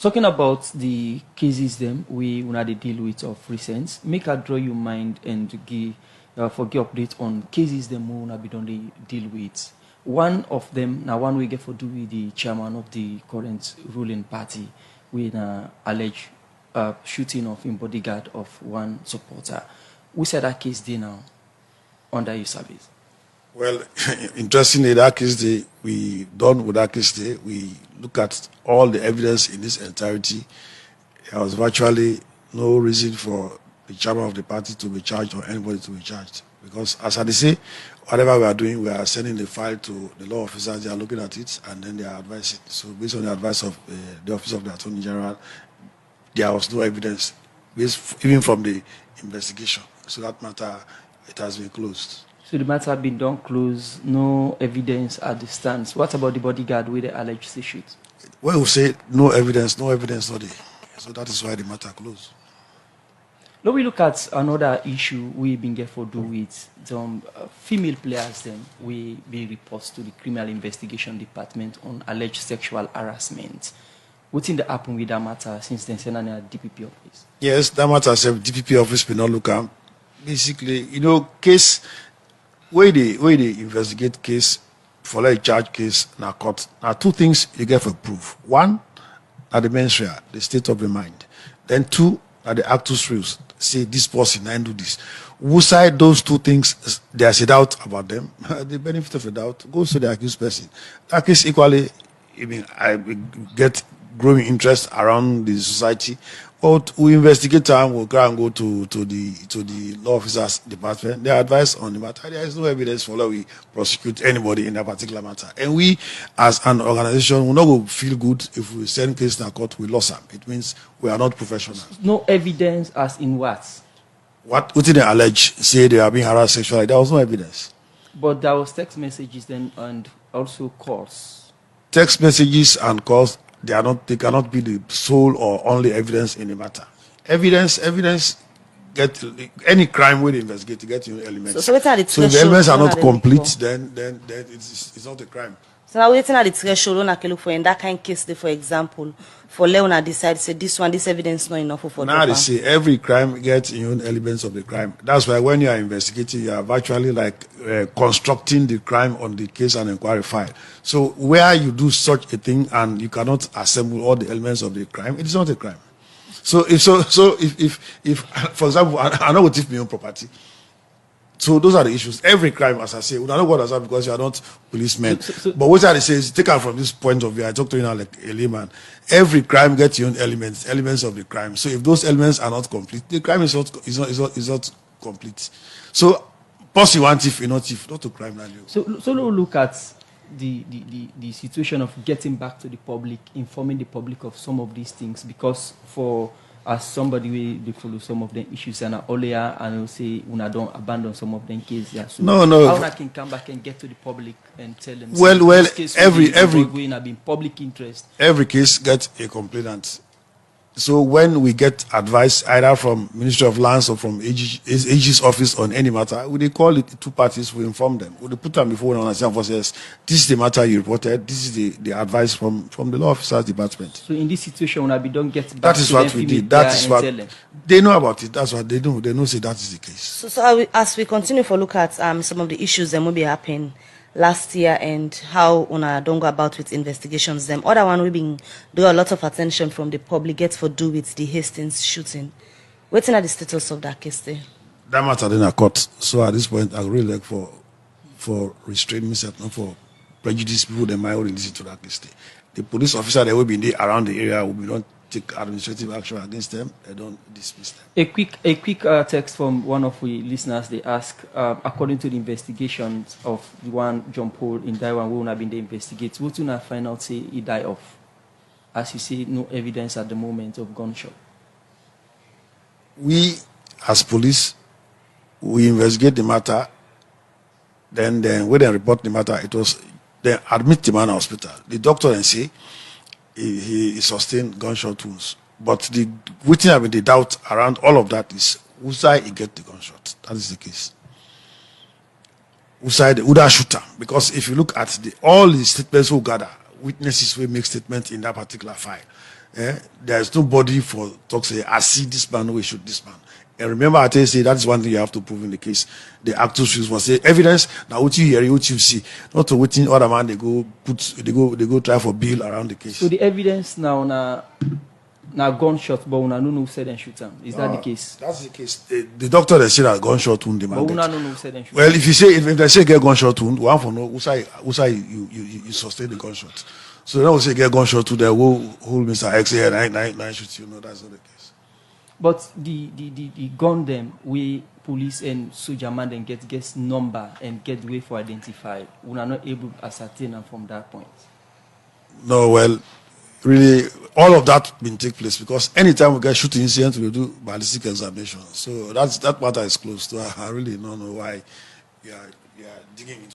Talking about the cases them we una dey deal with of recent, make I draw your mind and give update on cases them we una be done dey deal with. One of them now one we get for do with the chairman of the current ruling party with alleged shooting of him bodyguard of one supporter. We said that case day now under your service. Well, interestingly, that case we done with that case we look at all the evidence in its entirety. There was virtually no reason for the chairman of the party to be charged or anybody to be charged. Because as I say, whatever we are doing, we are sending the file to the law officers, they are looking at it, and then they are advising. So based on the advice of the Office of the Attorney General, there was no evidence, even from the investigation. So that matter, it has been closed. So the matter has been done closed, no evidence at the stands. What about the bodyguard with the alleged shoot? Well, we say no evidence, no there. So that is why the matter closed. Now we look at another issue we've been get for do with some female players then we be reports to the Criminal Investigation Department on alleged sexual harassment. What's in the happen with that matter since then send a DPP office? Yes, that matter said DPP office will not look at. Basically, case where they investigate case for like charge case in a court. Now two things you get for proof. One, are the menstrual, the state of the mind. Then two, are the actus reus. Say this person and do this. Who side those two things there's a doubt about them? The benefit of a doubt goes to the accused person. That case equally, I get growing interest around the society. But we investigate and we'll go and go to the law officers department. They advise on the matter. There is no evidence for law we prosecute anybody in that particular matter. And we, as an organization, will not go feel good if we send case to court, we lost them. It means we are not professional. No evidence as in what? What did they allege? Say they are being harassed sexually. There was no evidence. But there was text messages then and also calls. Text messages and calls. They cannot be the sole or only evidence in the matter. Evidence get any crime we investigate to get elements. So if the elements are not complete, then it's not a crime. So now waiting at the threshold when I can look for in that kind of case, for example, for Leone decide say this evidence not enough for now they say every crime gets elements of the crime. That's why when you are investigating, you are virtually like constructing the crime on the case and inquiry file. So where you do such a thing and you cannot assemble all the elements of the crime, it is not a crime. So if for example, I know what if my own property. So those are the issues. Every crime, as I say, we don't know what has happened because you are not policemen. But what I say is, take out from this point of view, I talk to you now like a layman. Every crime gets your own elements of the crime. So if those elements are not complete, the crime is not complete. So, possibly one thief, not to crime value. So look at the situation of getting back to the public, informing the public of some of these things, because as somebody they follow some of the issues and earlier and will say una don't abandon some of them cases. Yeah. So no. How I can come back and get to the public and tell them well every going to be in public interest. Every case gets a complainant. So when we get advice either from Ministry of Lands or from AG's office on any matter, we call it two parties, we inform them. We put them before one and say, this is the matter you reported, this is the advice from the law officers department. So in this situation, when we don't get back that is what we did. That is what they know about it. That's what they know. They know say that is the case. So as we continue to look at some of the issues that will be happening last year and how una don't go about with investigations. Them other one we been do a lot of attention from the public gets for do with the Hastings shooting. Waiting at the status of that case there. That matter in a court. So at this point, I really like for restraining myself, not for prejudice people that might already listen to that case. The police officer that will be there around the area will be not take administrative action against them. They don't dismiss them. A quick text from one of the listeners. They ask, according to the investigations of the one John Paul in Daiwan, we will not been there investigate. What do you find out say he died of? As you say, no evidence at the moment of gunshot. We, as police, we investigate the matter. Then when they report the matter, they admit the man in hospital. The doctor then say he sustained gunshot wounds. But the doubt around all of that is whose side he get the gunshot. That is the case. Whose side would that shooter? Because if you look at all the statements who gather, witnesses will make statements in that particular file. there's nobody for talk say, I see this man, we shoot this man. And remember, I tell you, say that is one thing you have to prove in the case. The actors should say evidence. Now, what you hear, what you see, not to waiting other man. They go try for bail around the case. So the evidence now na gunshot, but una no know said and shoot him. Is that the case? That's the case. The doctor they say that gunshot wound the man. But una no know said and shoot. Well, if you say if they say get gunshot wound, one for no, who say you sustain the gunshot. So now we say get gunshot to the whole Mr. X here nine shoot you. No, that's not the case. But the gun them, we police and soldier man then get number and get way for identify. We are not able to ascertain them from that point. No, well, really, all of that been take place because anytime we get shooting incident, we do ballistic examination. So that matter is closed. So I really don't know why you are digging into